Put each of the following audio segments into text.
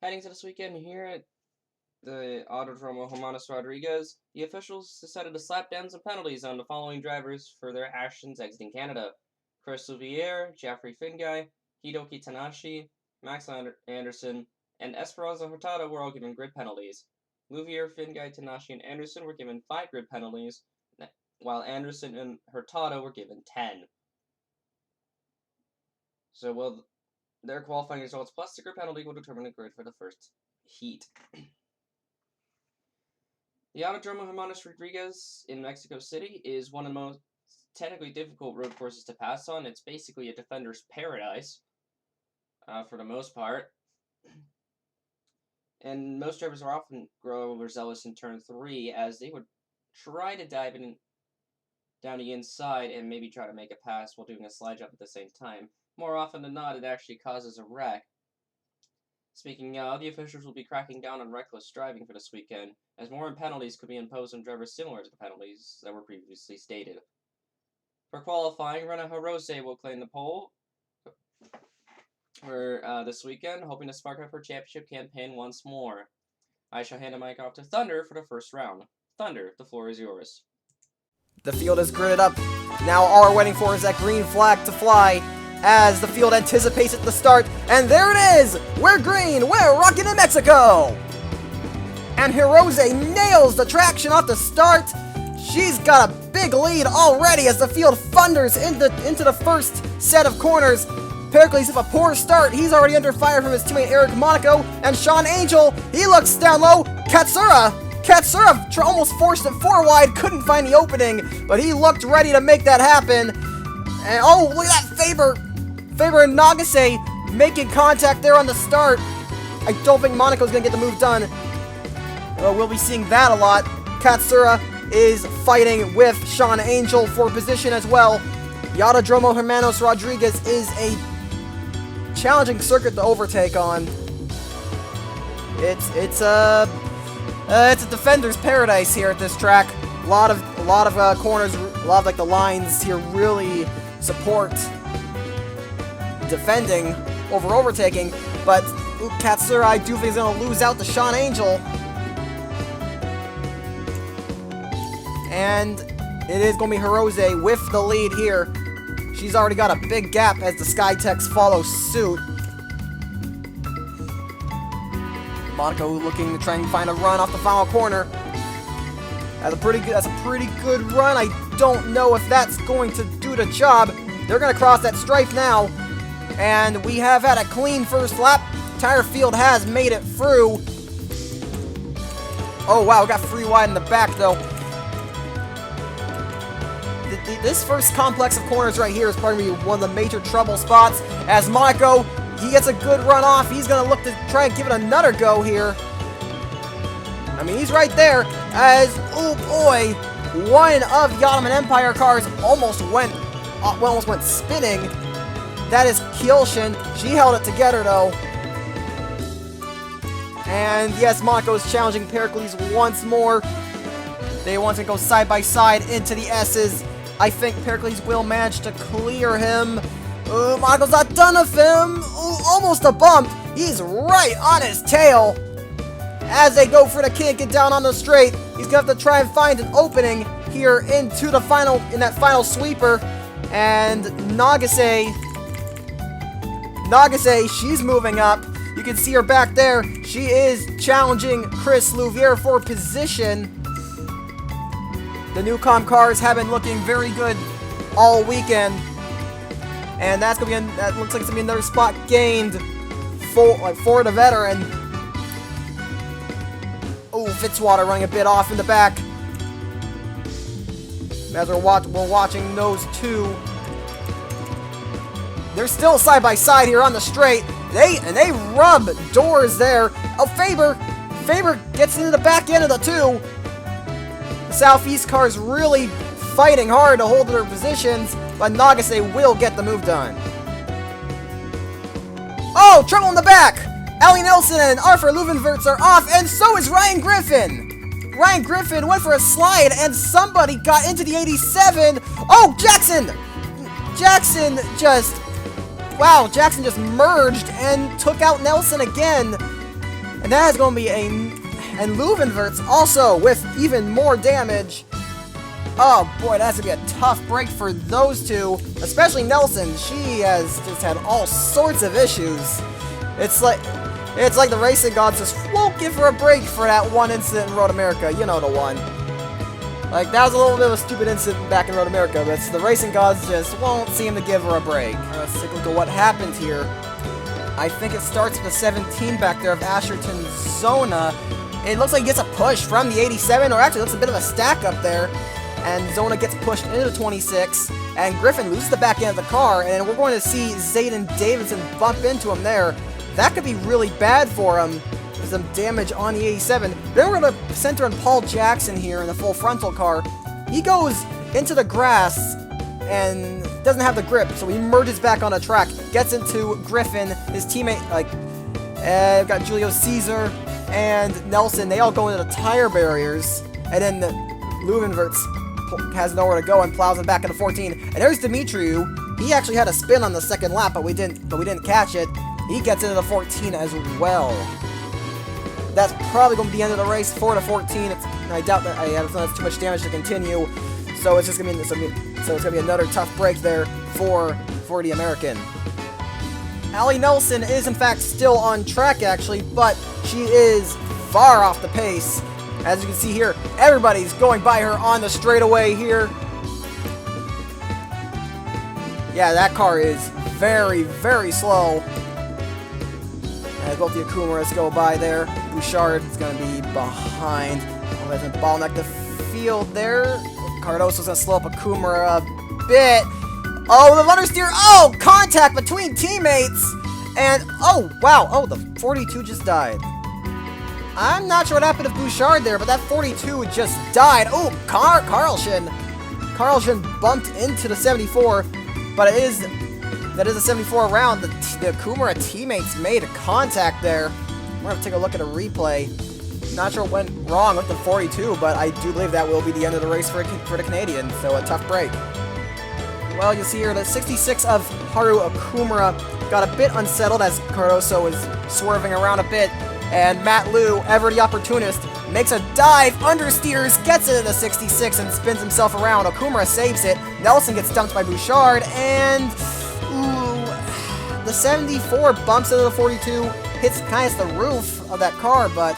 Heading to this weekend here at the Autodromo Hermanos Rodriguez, the officials decided to slap down some penalties on the following drivers for their actions exiting Canada. Chris Louviere, Jeffrey Finguy, Hidoki Tanashi, Max Anderson, and Esperanza Hurtado were all given grid penalties. Louviere, Finguy, Tanashi, and Anderson were given 5 grid penalties, while Anderson and Hurtado were given 10. So, their qualifying results plus the grid penalty will determine the grid for the first heat. The Autodromo Hermanos Rodriguez in Mexico City is one of the most technically difficult road courses to pass on. It's basically a defender's paradise, for the most part. And most drivers are often grow overzealous in turn 3, as they would try to dive in down the inside and maybe try to make a pass while doing a slide jump at the same time. More often than not, it actually causes a wreck. Speaking of, the officials will be cracking down on reckless driving for this weekend, as more penalties could be imposed on drivers similar to the penalties that were previously stated. For qualifying, Rena Hirose will claim the pole for this weekend, hoping to spark up her championship campaign once more. I shall hand the mic off to Thunder for the first round. Thunder, the floor is yours. The field is gridded up. Now all we're waiting for is that green flag to fly as the field anticipates at the start. And there it is! We're green! We're rocking in Mexico! And Hirose nails the traction off the start. She's got a big lead already as the field thunders into the first set of corners. Pericles with a poor start. He's already under fire from his teammate Eric Monaco. And Sean Angel, he looks down low. Katsura almost forced it 4 wide, couldn't find the opening, but he looked ready to make that happen. And oh, look at that, Faber and Nagase making contact there on the start. I don't think Monaco's going to get the move done. We'll be seeing that a lot. Katsura is fighting with Sean Angel for position as well. The Autodromo Hermanos Rodriguez is a challenging circuit to overtake on. It's a defender's paradise here at this track. A lot of corners, a lot of like the lines here really support defending over overtaking, but Katsura, I do think is going to lose out to Sean Angel. And it is going to be Hirose with the lead here. She's already got a big gap as the SkyTechs follow suit. Monaco looking to try and find a run off the final corner. That's a pretty good run. I don't know if that's going to do the job. They're going to cross that stripe now. And we have had a clean first lap. Entire field has made it through. Oh wow, we got 3 wide in the back though. This first complex of corners right here is probably one of the major trouble spots. As Monaco, he gets a good run off. He's going to look to try and give it another go here. I mean, he's right there as, oh boy, one of the Ottoman Empire cars almost went spinning. That is Kielshin. She held it together, though. And yes, Monaco is challenging Pericles once more. They want to go side by side into the S's. I think Pericles will manage to clear him. Monaco's not done with him. Almost a bump. He's right on his tail. As they go for the kick and down on the straight, he's going to have to try and find an opening here into the that final sweeper. And Nagase, she's moving up. You can see her back there. She is challenging Chris Louviere for position. The Neucom cars have been looking very good all weekend. And that looks like it's going to be another spot gained for the veteran. Oh, Fitzwater running a bit off in the back. As we're watching those two. They're still side by side here on the straight. They rub doors there. Oh, Faber gets into the back end of the 2. The Southeast cars really fighting hard to hold their positions, but Nagase will get the move done. Oh, trouble in the back! Ali Nelson and Arthur Leuvenverts are off, and so is Ryan Griffin! Ryan Griffin went for a slide, and somebody got into the 87! Oh, Jackson just merged and took out Nelson again. And that is going to be and Leuvenverts also with even more damage. Oh boy, that's going to be a tough break for those two, especially Nelson. She has just had all sorts of issues. It's like the racing gods just won't give her a break for that one incident in Road America. You know the one. Like, that was a little bit of a stupid incident back in Road America, but the racing gods just won't seem to give her a break. Let's take a look at what happened here. I think it starts with the 17 back there of Asherton Zona. It looks like he gets a push from the 87, or actually looks a bit of a stack up there. And Zona gets pushed into the 26, and Griffin loses the back end of the car, and we're going to see Zayden Davidson bump into him there. That could be really bad for him. There's some damage on the 87. Then we're going to center on Paul Jackson here in the full frontal car. He goes into the grass and doesn't have the grip, so he merges back on the track, gets into Griffin, his teammate, we've got Julio Caesar and Nelson. They all go into the tire barriers, and then Leuvenverts has nowhere to go and plows him back into 14. And there's Dimitriou. He actually had a spin on the second lap, but we didn't catch it. He gets into the 14 as well. That's probably going to be the end of the race, 4 to 14. I doubt that that's too much damage to continue. So it's just going to be another tough break there for the American. Allie Nelson is in fact still on track actually, but she is far off the pace. As you can see here, everybody's going by her on the straightaway here. Yeah, that car is very, very slow. As both the Akumaras go by there. Bouchard is going to be behind. Let's bottleneck the field there. Cardoso's going to slow up Akumara a bit. Oh, the understeer. Oh, contact between teammates. And, oh, wow. Oh, the 42 just died. I'm not sure what happened to Bouchard there, but that 42 just died. Oh, Carlsson bumped into the 74, but that is a 74 round. The Kumara teammates made a contact there. We're going to take a look at a replay. Not sure what went wrong with the 42, but I do believe that will be the end of the race for the Canadian, so a tough break. Well, you see here, the 66 of Haru Akumara got a bit unsettled as Cardoso was swerving around a bit, and Matt Liu, ever the opportunist, makes a dive, understeers, gets into the 66, and spins himself around. Akumara saves it. Nelson gets dumped by Bouchard, and the 74 bumps into the 42, hits kind of the roof of that car, but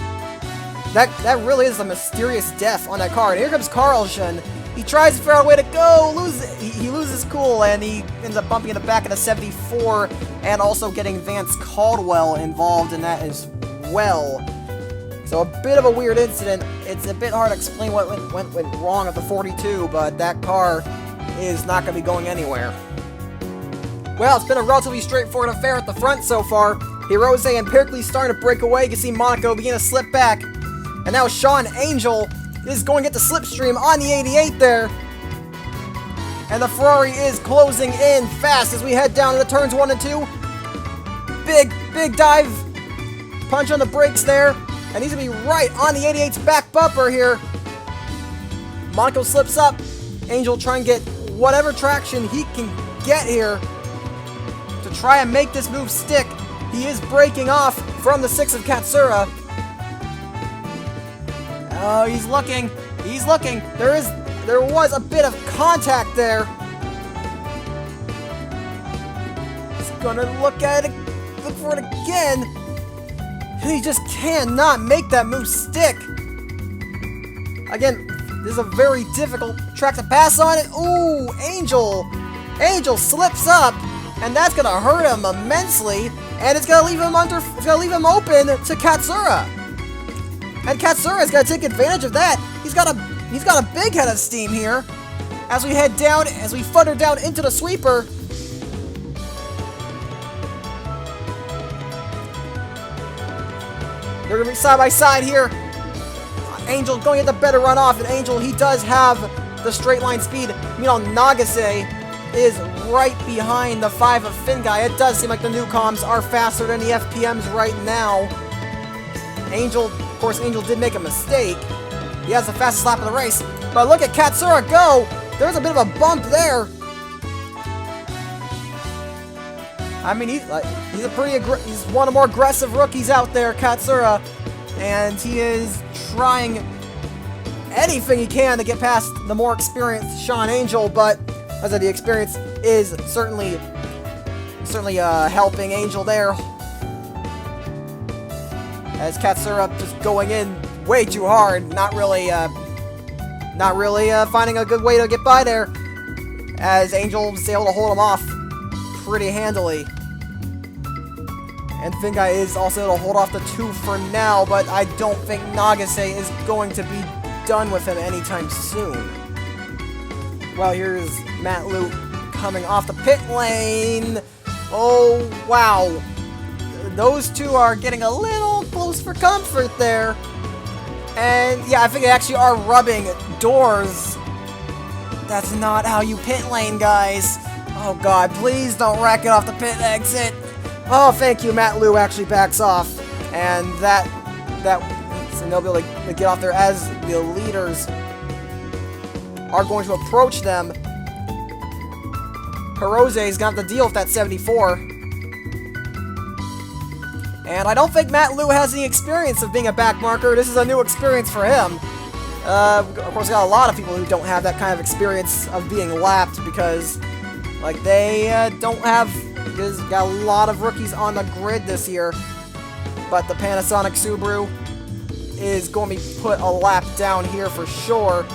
that really is a mysterious death on that car. And here comes Carlsson. He tries to figure out a way to go, he loses cool, and he ends up bumping in the back of the 74, and also getting Vance Caldwell involved in that as well. So a bit of a weird incident. It's a bit hard to explain what went wrong at the 42, but that car is not going to be going anywhere. Well, it's been a relatively straightforward affair at the front so far. Hirose and Pericles starting to break away. You can see Monaco begin to slip back. And now Sean Angel is going to get the slipstream on the 88 there. And the Ferrari is closing in fast as we head down to the turns 1 and 2. Big dive. Punch on the brakes there. And he's going to be right on the 88's back bumper here. Monaco slips up. Angel trying to get whatever traction he can get here to try and make this move stick. He is breaking off from the 6 of Katsura. Oh, he's looking. There was a bit of contact there. He's gonna look for it again. He just cannot make that move stick. Again, this is a very difficult track to pass on. Ooh, Angel slips up, and that's gonna hurt him immensely, and it's gonna leave him open to Katsura. And Katsura's got to take advantage of that. He's got a big head of steam here. As we head down, as we flutter down into the sweeper. They're gonna be side by side here. Angel going to get the better run off, and Angel, he does have the straight line speed. Meanwhile, Nagase is right behind the 5 of Finguy. It does seem like the Neucoms are faster than the FPMs right now. Of course, Angel did make a mistake. He has the fastest lap of the race. But look at Katsura go! There's a bit of a bump there. I mean, he's he's one of the more aggressive rookies out there, Katsura, and he is trying anything he can to get past the more experienced Sean Angel, but as I said, the experience is certainly helping Angel there. As Katsura just going in way too hard, not really finding a good way to get by there. As Angel was able to hold him off pretty handily. And Fingai is also able to hold off the 2 for now, but I don't think Nagase is going to be done with him anytime soon. Well, here's Matt Luke coming off the pit lane. Oh, wow. Those two are getting a little close for comfort there. And yeah, I think they actually are rubbing doors. That's not how you pit lane, guys. Oh god, please don't rack it off the pit exit. Oh, thank you, Matt Liu actually backs off. And so they'll be able to get off there as the leaders are going to approach them. Hirose is going to have to deal with that 74. And I don't think Matt Liu has any experience of being a back marker. This is a new experience for him. Of course, we got a lot of people who don't have that kind of experience of being lapped because, like, they don't have... There's got a lot of rookies on the grid this year. But the Panasonic Subaru is going to be put a lap down here for sure.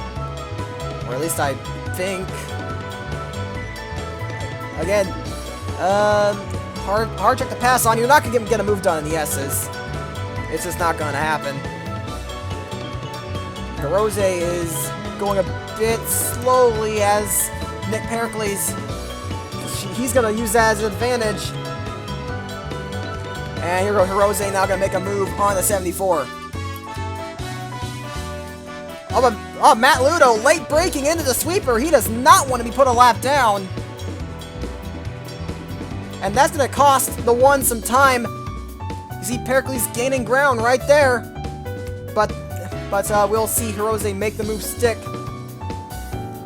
Or at least I think. Again, hard check to pass on. You're not going to get a move done in the S's. It's just not going to happen. Hirose is going a bit slowly as Nick Pericles, he's going to use that as an advantage. And here goes Hirose now going to make a move on the 74. Oh, Matt Ludo late breaking into the sweeper. He does not want to be put a lap down. And that's going to cost the one some time. You see Pericles gaining ground right there. But we'll see Hirose make the move stick.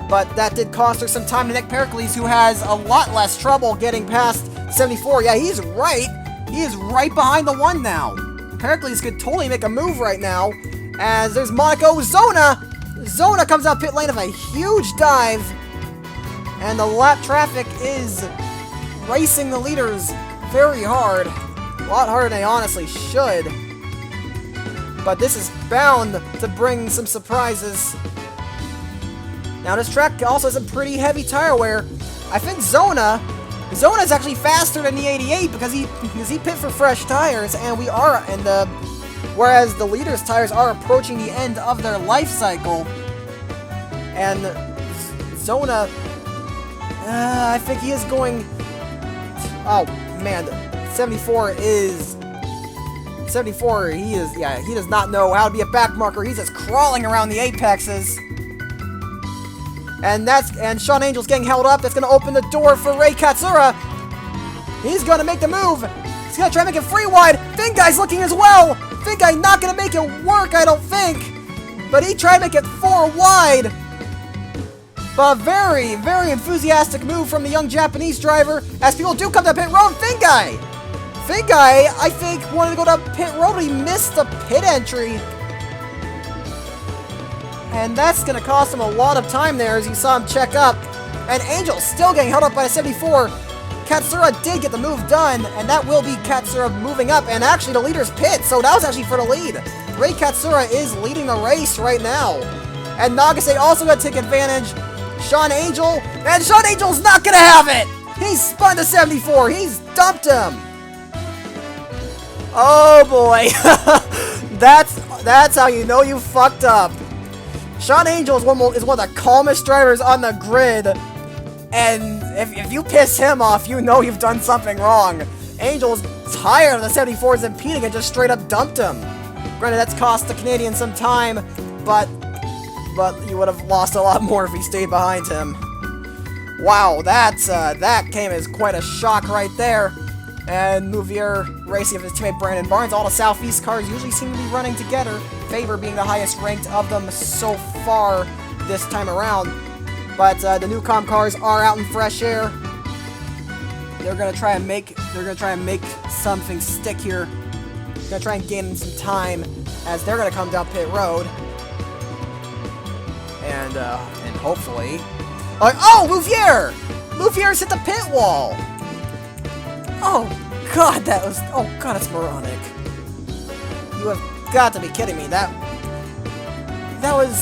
But that did cost her some time to Nick Pericles, who has a lot less trouble getting past 74. Yeah, he's right. He is right behind the 1 now. Pericles could totally make a move right now. As there's Monaco Zona. Zona comes out pit lane of a huge dive. And the lap traffic is racing the leaders very hard. A lot harder than they honestly should. But this is bound to bring some surprises. Now this track also has a pretty heavy tire wear. I think Zona is actually faster than the 88 because he pit for fresh tires, and whereas the leaders' tires are approaching the end of their life cycle. And Zona, I think he is going. Oh man, 74 is. 74, he does not know how to be a back marker. He's just crawling around the apexes. And Sean Angel's getting held up. That's going to open the door for Rei Katsura. He's going to make the move. He's going to try to make it free wide. Fingai's looking as well. Fingai not going to make it work, I don't think. But he tried to make it 4 wide. But a very, very enthusiastic move from the young Japanese driver. As people do come to pit road, Fingai, I think, wanted to go to pit road, but he missed the pit entry. And that's going to cost him a lot of time there as you saw him check up. And Angel still getting held up by a 74. Katsura did get the move done, and that will be Katsura moving up. And actually, the leader's pit, so that was actually for the lead. Rei Katsura is leading the race right now. And Nagase also going to take advantage. Sean Angel's not going to have it. He's spun to 74. He's dumped him. Oh boy, that's how you know you fucked up. Sean Angel is one of the calmest drivers on the grid, and if you piss him off, you know you've done something wrong. Angel's tired of the 74s impeding and just straight up dumped him. Granted, that's cost the Canadian some time, but you would have lost a lot more if he stayed behind him. Wow, that came as quite a shock right there. And Mouvier racing with his teammate Brandon Barnes. All the Southeast cars usually seem to be running together. Faber being the highest ranked of them so far this time around. But the Neucom cars are out in fresh air. they're gonna try and make something stick here. They're gonna try and gain some time as they're gonna come down pit road. And hopefully, oh, Louvier! Louvier's hit the pit wall. Oh God, that's moronic. You have got to be kidding me. That was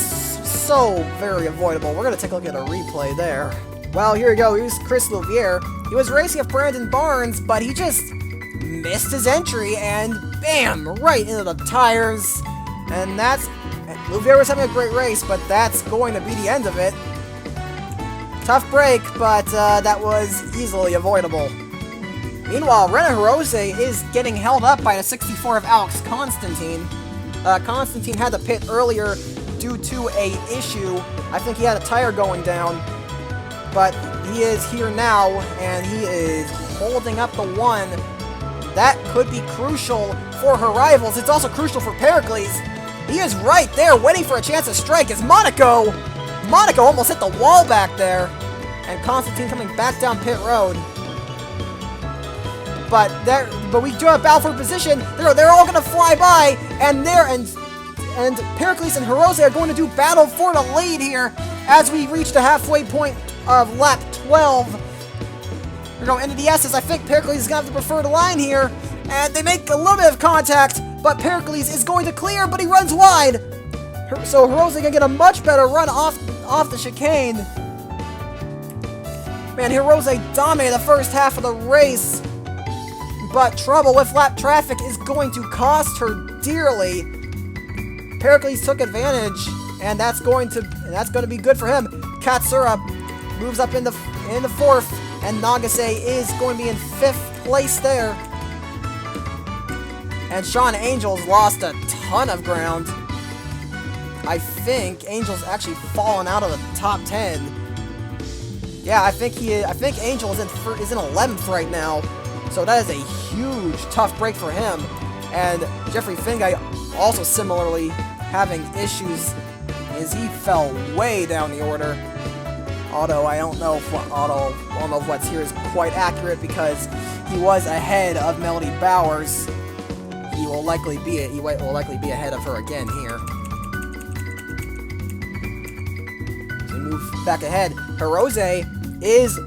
so very avoidable. We're gonna take a look at a replay there. Well, here we go. Here's Chris Louvier. He was racing with Brandon Barnes, but he just missed his entry and bam, right into the tires. And Louvier was having a great race, but that's going to be the end of it. Tough break, but that was easily avoidable. Meanwhile, Renan Hirose is getting held up by the 64 of Alex Constantine. Constantine had to pit earlier due to a issue. I think he had a tire going down, but he is here now, and he is holding up the one. That could be crucial for her rivals. It's also crucial for Pericles. He is right there, waiting for a chance to strike as Monaco almost hit the wall back there, and Constantine coming back down pit road. But we do have battle for position. They're all gonna fly by, and Pericles and Hirose are going to do battle for the lead here as we reach the halfway point of lap 12. We're going into the S's. I think Pericles is gonna have the preferred line here, and they make a little bit of contact, but Pericles is going to clear, but he runs wide. So Hirose can get a much better run off the chicane. Man, Hirose dominated the first half of the race, but trouble with lap traffic is going to cost her dearly. Pericles took advantage, and that's going to be good for him. Katsura moves up in the fourth, and Nagase is going to be in fifth place there. And Sean Angel's lost a ton of ground. I think Angel's actually fallen out of the top 10. Yeah, I think Angel is in 11th right now. So that is a huge tough break for him. And Jeffrey Finguy also similarly having issues as he fell way down the order. Although I don't know if what's here is quite accurate because he was ahead of Melody Bowers. He will likely be ahead of her again here. So we move back ahead. Hirose is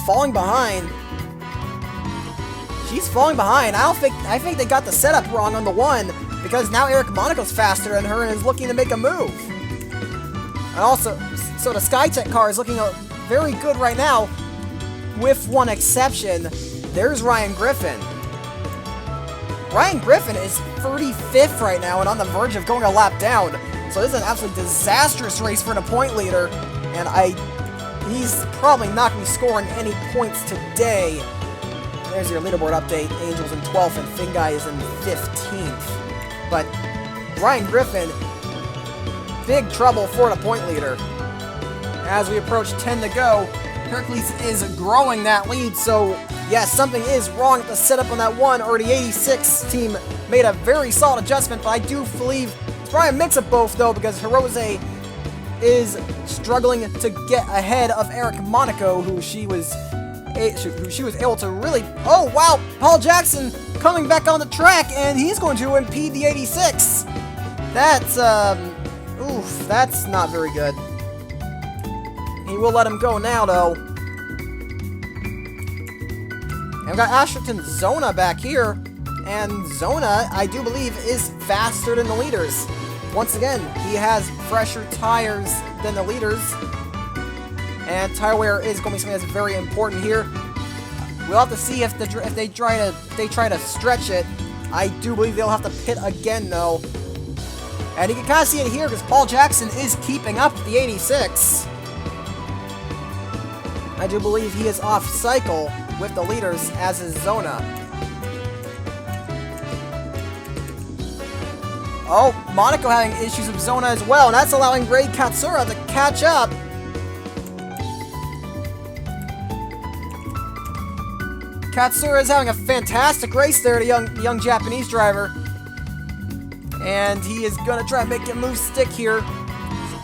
falling behind. She's falling behind. I think they got the setup wrong on the one because now Eric Monaco's faster than her and is looking to make a move. And also, so the Skytech car is looking very good right now, with one exception. There's Ryan Griffin. Ryan Griffin is 35th right now and on the verge of going a lap down. So this is an absolutely disastrous race for the point leader, and he's probably not going to be scoring any points today. There's your leaderboard update. Angel's in 12th and Finguy is in 15th. But Ryan Griffin, big trouble for the point leader. As we approach 10 to go, Pericles is growing that lead, so yes, something is wrong at the setup on that one, or the 86 team made a very solid adjustment, but I do believe it's probably a mix of both, though, because Hirose is struggling to get ahead of Eric Monaco, who she was able to really... Oh, wow! Paul Jackson coming back on the track, and he's going to impede the 86. That's, oof, that's not very good. He will let him go now, though. And we've got Ashton Zona back here, and Zona, I do believe, is faster than the leaders. Once again, he has fresher tires than the leaders, and tire wear is going to be something that's very important here. We'll have to see if they try to stretch it. I do believe they'll have to pit again, though. And you can kind of see it here because Paul Jackson is keeping up with the 86. I do believe he is off cycle with the leaders, as is Zona. Oh, Monaco having issues with Zona as well, and that's allowing Ray Katsura to catch up. Katsura is having a fantastic race there, the young Japanese driver. And he is going to try and make a move stick here.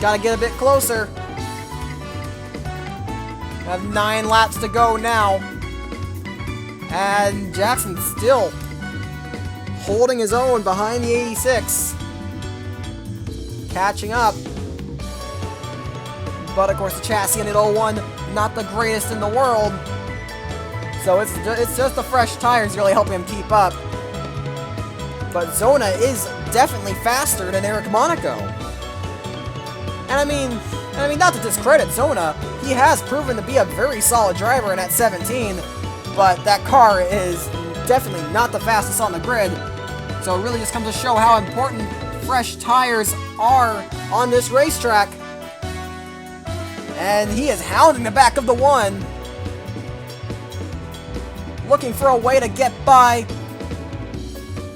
Got to get a bit closer. Have 9 laps to go now. And Jackson still holding his own behind the 86. Catching up. But of course the chassis in it 01, not the greatest in the world. So it's just the fresh tires really helping him keep up. But Zona is definitely faster than Eric Monaco. And I mean, not to discredit Zona, he has proven to be a very solid driver in that 17, but that car is definitely not the fastest on the grid. So it really just comes to show how important fresh tires are on this racetrack. And he is hounding the back of the 1. Looking for a way to get by.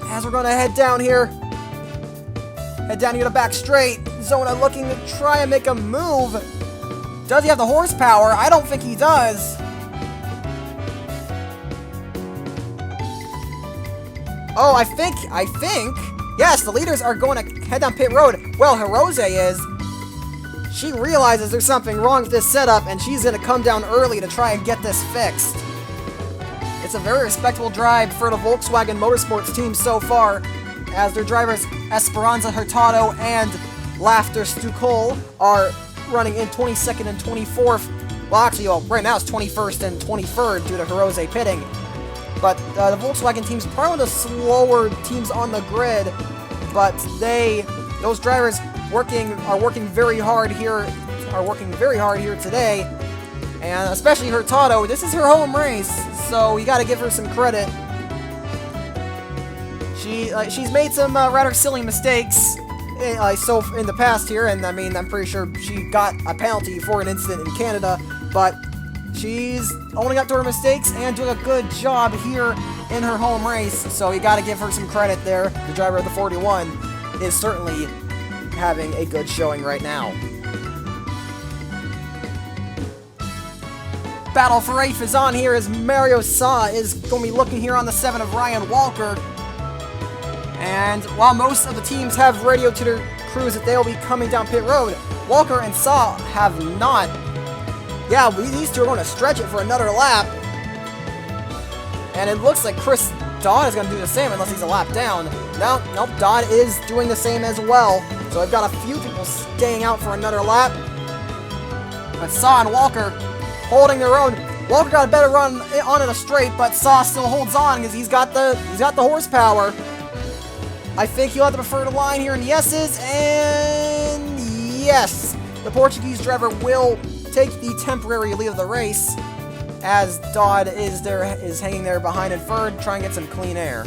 As we're going to head down here. Head down here to back straight. Zona looking to try and make a move. Does he have the horsepower? I don't think he does. Oh, I think. Yes, the leaders are going to head down pit road. Well, Hirose is. She realizes there's something wrong with this setup, and she's going to come down early to try and get this fixed. It's a very respectable drive for the Volkswagen Motorsports team so far, as their drivers Esperanza Hurtado and Laughter Stukol are running in 22nd and 24th. Well, actually, right now it's 21st and 23rd due to Hirose pitting. But the Volkswagen team's probably one of the slower teams on the grid, but those drivers are working very hard here today, and especially Hurtado. This is her home race, so you got to give her some credit. She's made some rather silly mistakes in the past here, and I mean, I'm pretty sure she got a penalty for an incident in Canada, but she's owning up to her mistakes and doing a good job here in her home race, so you got to give her some credit there. The driver of the 41 is certainly having a good showing right now. Battle for 8th is on here as Mario Sa is going to be looking here on the 7 of Ryan Walker. And while most of the teams have radioed to their crews that they will be coming down pit road, Walker and Sa have not. Yeah, these two are going to stretch it for another lap. And it looks like Chris Dodd is going to do the same unless he's a lap down. Nope, Dodd is doing the same as well. So I've got a few people staying out for another lap. But Sa and Walker holding their own. Walker got a better run on it a straight, but Sa still holds on because he's got the horsepower. I think he'll have to prefer the line here in the yeses, and yes, the Portuguese driver will take the temporary lead of the race as Dodd is hanging there behind in third, trying to get some clean air.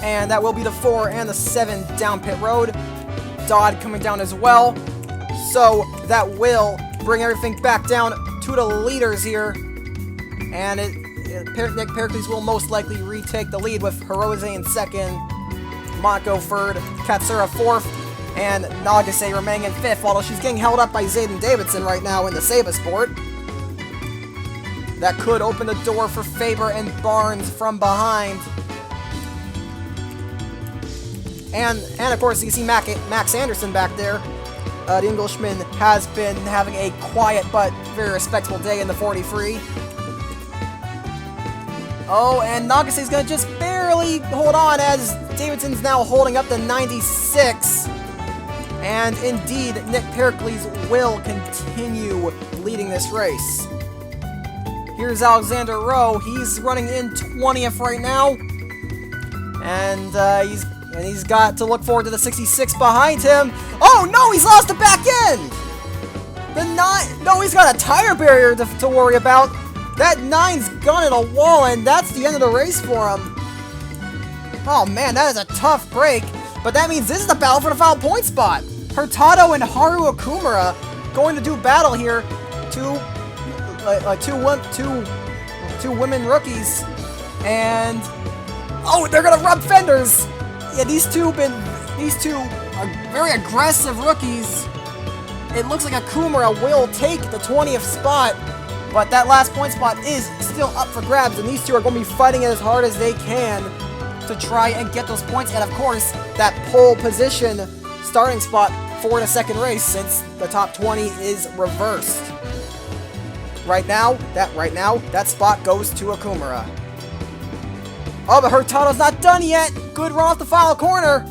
And that will be the 4 and the 7 down pit road. Dodd coming down as well. So that will bring everything back down to the leaders here. And Nick Pericles will most likely retake the lead with Hirose in second, Monaco third, Katsura fourth, and Nagase remaining in fifth, although she's getting held up by Zayden Davidson right now in the Seba Sport. That could open the door for Faber and Barnes from behind. And of course, you see Max Anderson back there. The Englishman has been having a quiet but very respectable day in the 43. Oh, and Nagase's going to just barely hold on as Davidson's now holding up to 96. And indeed, Nick Pericles will continue leading this race. Here's Alexander Rowe. He's running in 20th right now. And he's got to look forward to the 66 behind him. Oh no, he's lost the back end! No, he's got a tire barrier to worry about. That 9's gone in a wall, and that's the end of the race for him. Oh man, that is a tough break. But that means this is the battle for the final point spot. Hurtado and Haru Okumura going to do battle here. Two women rookies. And oh, they're gonna rub fenders. Yeah, these two are very aggressive rookies. It looks like Okumura will take the 20th spot, but that last point spot is still up for grabs, and these two are going to be fighting it as hard as they can to try and get those points, and of course, that pole position starting spot for the second race, since the top 20 is reversed. right now, that spot goes to Akumura. Oh, but Hurtado's not done yet. Good run off the final corner.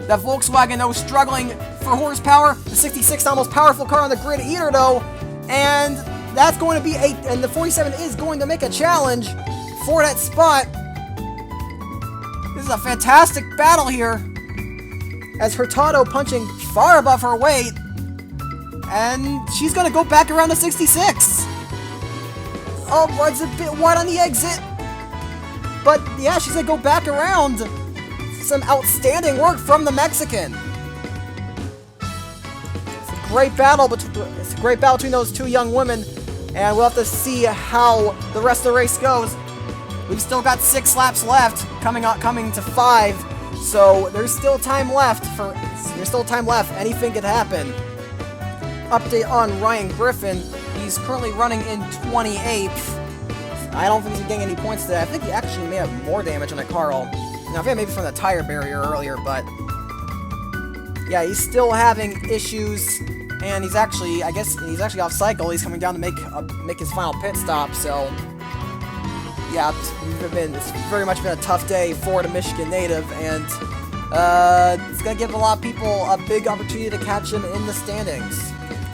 That Volkswagen, though, struggling for horsepower. The 66th most powerful car on the grid either, though. And that's going to be and the 47 is going to make a challenge for that spot. This is a fantastic battle here. As Hurtado punching far above her weight. And she's going to go back around to 66. Oh, runs a bit wide on the exit. But yeah, she's going to go back around. Some outstanding work from the Mexican. It's a great battle between those two young women, and we'll have to see how the rest of the race goes. We've still got 6 laps left, coming to 5, so there's still time left. Anything could happen. Update on Ryan Griffin. He's currently running in 28th. I don't think he's getting any points today. I think he actually may have more damage on a Carl. Now, I think maybe from the tire barrier earlier, but yeah, he's still having issues, and he's actually off cycle. He's coming down to make his final pit stop. So yeah, it's very much been a tough day for the Michigan native, and it's gonna give a lot of people a big opportunity to catch him in the standings.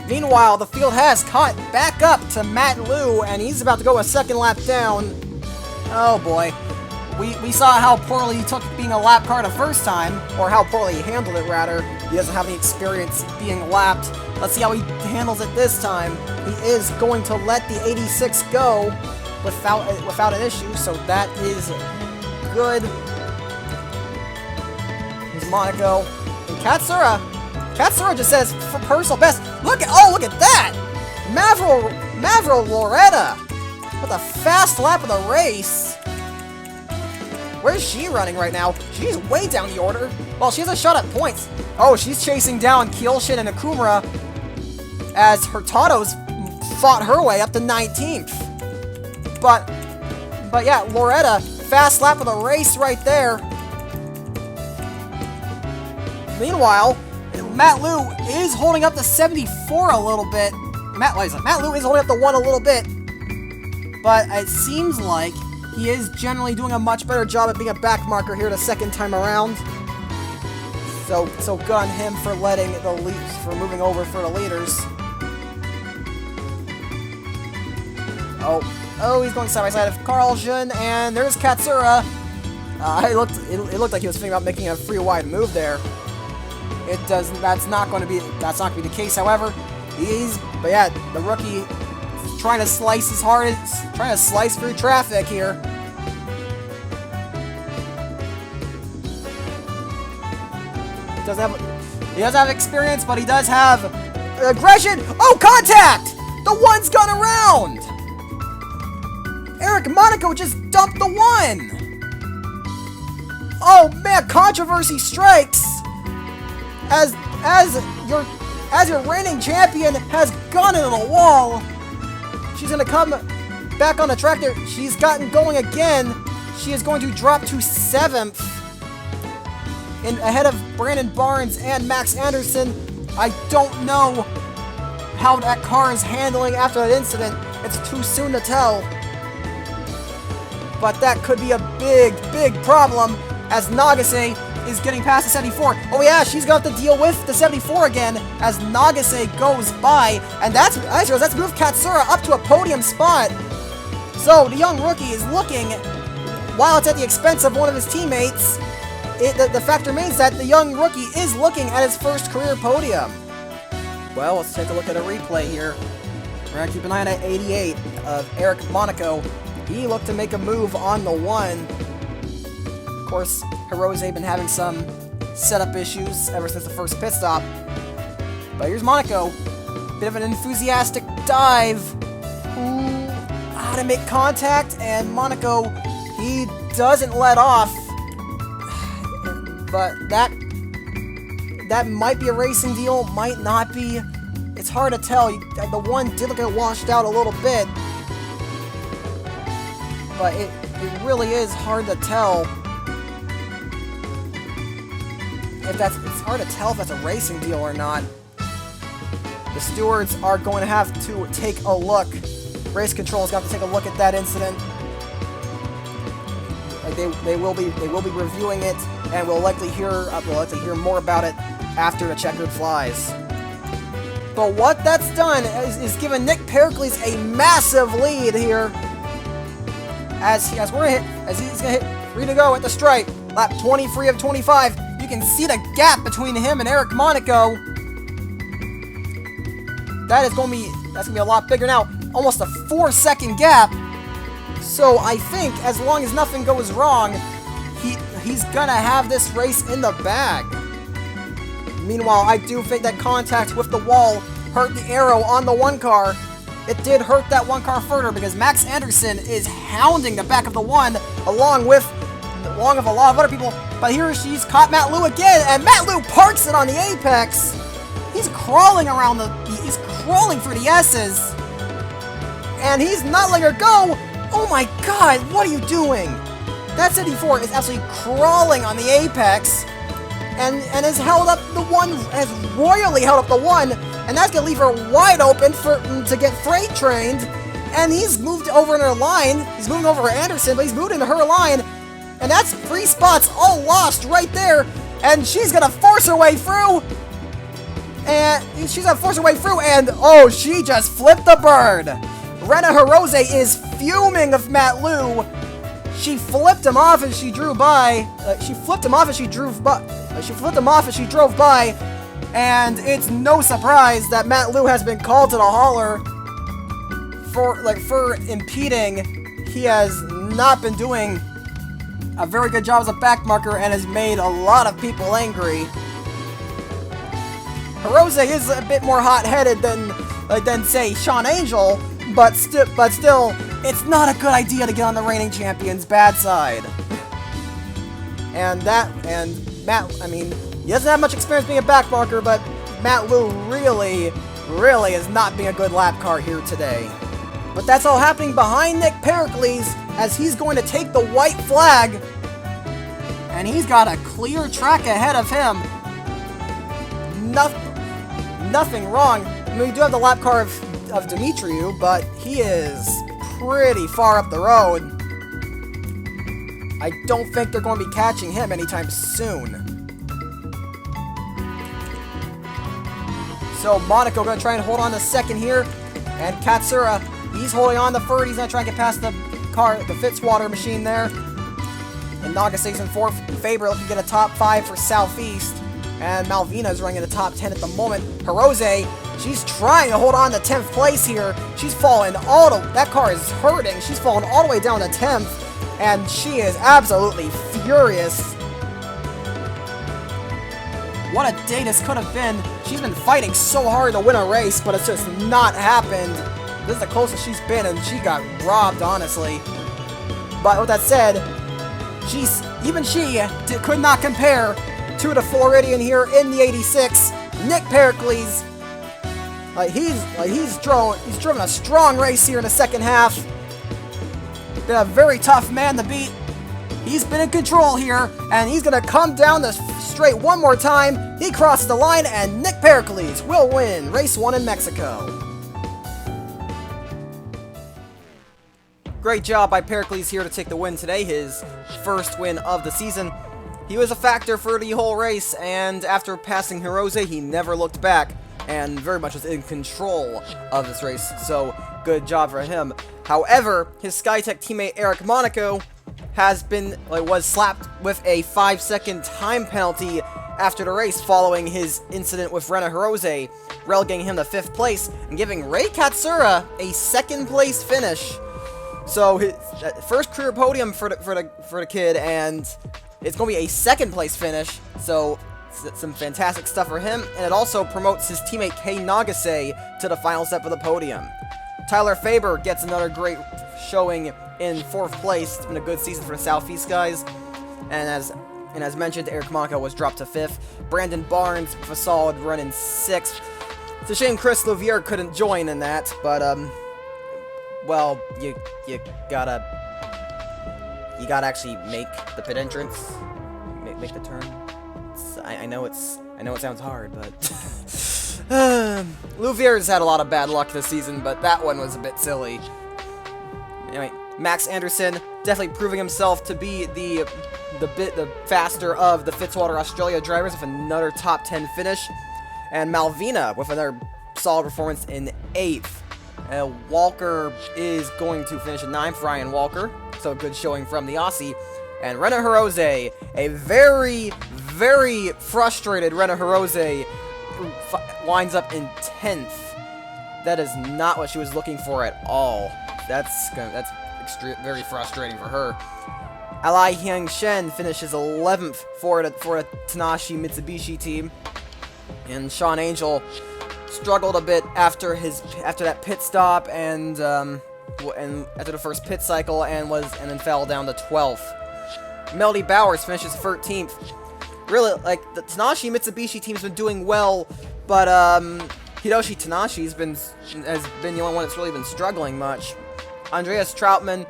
Meanwhile, the field has caught back up to Matt Liu, and he's about to go a second lap down. Oh boy. We saw how poorly he took being a lap car the first time, or how poorly he handled it, rather. He doesn't have any experience being lapped. Let's see how he handles it this time. He is going to let the 86 go without an issue, so that is good. Here's Monaco. And Katsura. Katsura just says, for personal best. Look at that! Mavro Loretta with a fast lap of the race. Where's she running right now? She's way down the order. Well, she has a shot at points. Oh, she's chasing down Kielshin and Akumura as Hurtado's fought her way up to 19th. But yeah, Loretta, fast lap of the race right there. Meanwhile, Matt Liu is holding up the 74 a little bit. Matt Liu is holding up the 1 a little bit. But it seems like he is generally doing a much better job at being a back marker here the second time around. So good on him for letting for moving over for the leaders. Oh, he's going side by side of Carlson, and there's Katsura. It looked like he was thinking about making a free wide move there. That's not going to be the case. However, but yeah, the rookie trying to slice his hardest, trying to slice through traffic here. He doesn't have experience, but he does have aggression. Oh, contact! The 1's gone around! Eric Monaco just dumped the 1! Oh man, controversy strikes! As your reigning champion has gone into the wall. She's gonna come back on the track there. She's gotten going again. She is going to drop to 7th. Ahead of Brandon Barnes and Max Anderson. I don't know how that car is handling after that incident. It's too soon to tell. But that could be a big problem as Nagase is getting past the 74. Oh yeah, she's going to have to deal with the 74 again as Nagase goes by. And that's moved Katsura up to a podium spot. So the young rookie is looking, while it's at the expense of one of his teammates, the fact remains that the young rookie is looking at his first career podium. Well, let's take a look at a replay here. We're going to keep an eye on that 88 of Eric Monaco. He looked to make a move on the 1. Of course, Hirose been having some setup issues ever since the first pit stop. But here's Monaco. Bit of an enthusiastic dive. Ooh, to make contact, and Monaco, he doesn't let off. But that might be a racing deal, might not be. It's hard to tell. The 1 did look at washed out a little bit. But it really is hard to tell. It's hard to tell if that's a racing deal or not. The stewards are going to have to take a look. Race control's got to take a look at that incident. They will be reviewing it, and we'll likely hear more about it after the checkered flies. But what that's done is given Nick Pericles a massive lead here. As he's gonna hit 3 to go at the stripe. Lap 23 of 25. You can see the gap between him and Eric Monaco. That's gonna be a lot bigger now. Almost a 4-second gap. So I think as long as nothing goes wrong, he's gonna have this race in the bag. Meanwhile, I do think that contact with the wall hurt the arrow on the one car. It did hurt that one car further because Max Anderson is hounding the back of the one along with a lot of other people. But here she's caught Matt Liu again, and Matt Liu parks it on the apex. He's crawling he's crawling through the S's, and he's not letting her go. Oh my God, what are you doing? That 74 is absolutely crawling on the apex, and has royally held up the one, and that's gonna leave her wide open to get freight trained. And he's moved over in her line. He's moving over Anderson, but he's moved into her line. And that's 3 spots all lost right there. And she's gonna force her way through. And oh, she just flipped the bird. Rena Hirose is fuming of Matt Liu. She flipped him off as she drove by. And it's no surprise that Matt Liu has been called to the hauler for impeding. He has not been doing a very good job as a backmarker and has made a lot of people angry. Hirose is a bit more hot-headed than say Sean Angel, but still, it's not a good idea to get on the reigning champion's bad side. And Matt, I mean, he doesn't have much experience being a backmarker, but Matt Liu really is not being a good lap car here today. But that's all happening behind Nick Pericles as he's going to take the white flag. And he's got a clear track ahead of him. Nothing wrong. I mean, we do have the lap car of Dimitriou, but he is pretty far up the road. I don't think they're going to be catching him anytime soon. So Monaco going to try and hold on to second here. And Katsura, he's holding on to third. He's going to try and get past the Fitzwater machine there. And Nagase's in fourth. Faber looking to get a top 5 for Southeast. And Malvina's running in the top 10 at the moment. Hirose, she's trying to hold on to 10th place here. She's falling that car is hurting. She's fallen all the way down to 10th. And she is absolutely furious. What a day this could have been. She's been fighting so hard to win a race, but it's just not happened. This is the closest she's been, and she got robbed, honestly. But with that said, even she could not compare to the Floridian here in the 86. Nick Pericles, he's driven a strong race here in the second half. Been a very tough man to beat. He's been in control here, and he's gonna come down the straight one more time. He crosses the line, and Nick Pericles will win race 1 in Mexico. Great job by Pericles here to take the win today, his first win of the season. He was a factor for the whole race, and after passing Hirose, he never looked back, and very much was in control of this race, so good job for him. However, his Skytech teammate Eric Monaco was slapped with a 5-second time penalty after the race following his incident with Rena Hirose, relegating him to 5th place and giving Ray Katsura a 2nd place finish. So his first career podium for the kid, and it's going to be a 2nd place finish. So some fantastic stuff for him, and it also promotes his teammate Kei Nagase to the final step of the podium. Tyler Faber gets another great showing in 4th place. It's been a good season for the Southeast guys, and as mentioned, Eric Monaco was dropped to 5th. Brandon Barnes with a solid run in 6th. It's a shame Chris Louvier couldn't join in that, but well, you gotta actually make the pit entrance, make the turn. I know it sounds hard, but Louvier's had a lot of bad luck this season, but that one was a bit silly. Anyway, Max Anderson definitely proving himself to be the faster of the Fitzwater Australia drivers with another top 10 finish, and Malvina with another solid performance in 8th. Walker is going to finish in 9th, Ryan Walker, so good showing from the Aussie. And Rena Hirose, a very, very frustrated Rena Hirose, winds up in 10th. That is not what she was looking for at all. That's very frustrating for her. Ally Hyung Shen finishes 11th for a Tanashi Mitsubishi team, and Sean Angel struggled a bit after that pit stop and after the first pit cycle and then fell down to 12th. Melody Bowers finishes 13th. Really, like, the Tanashi Mitsubishi team's been doing well, but Hiroshi Tanashi has been the only one that's really been struggling much. Andreas Troutman,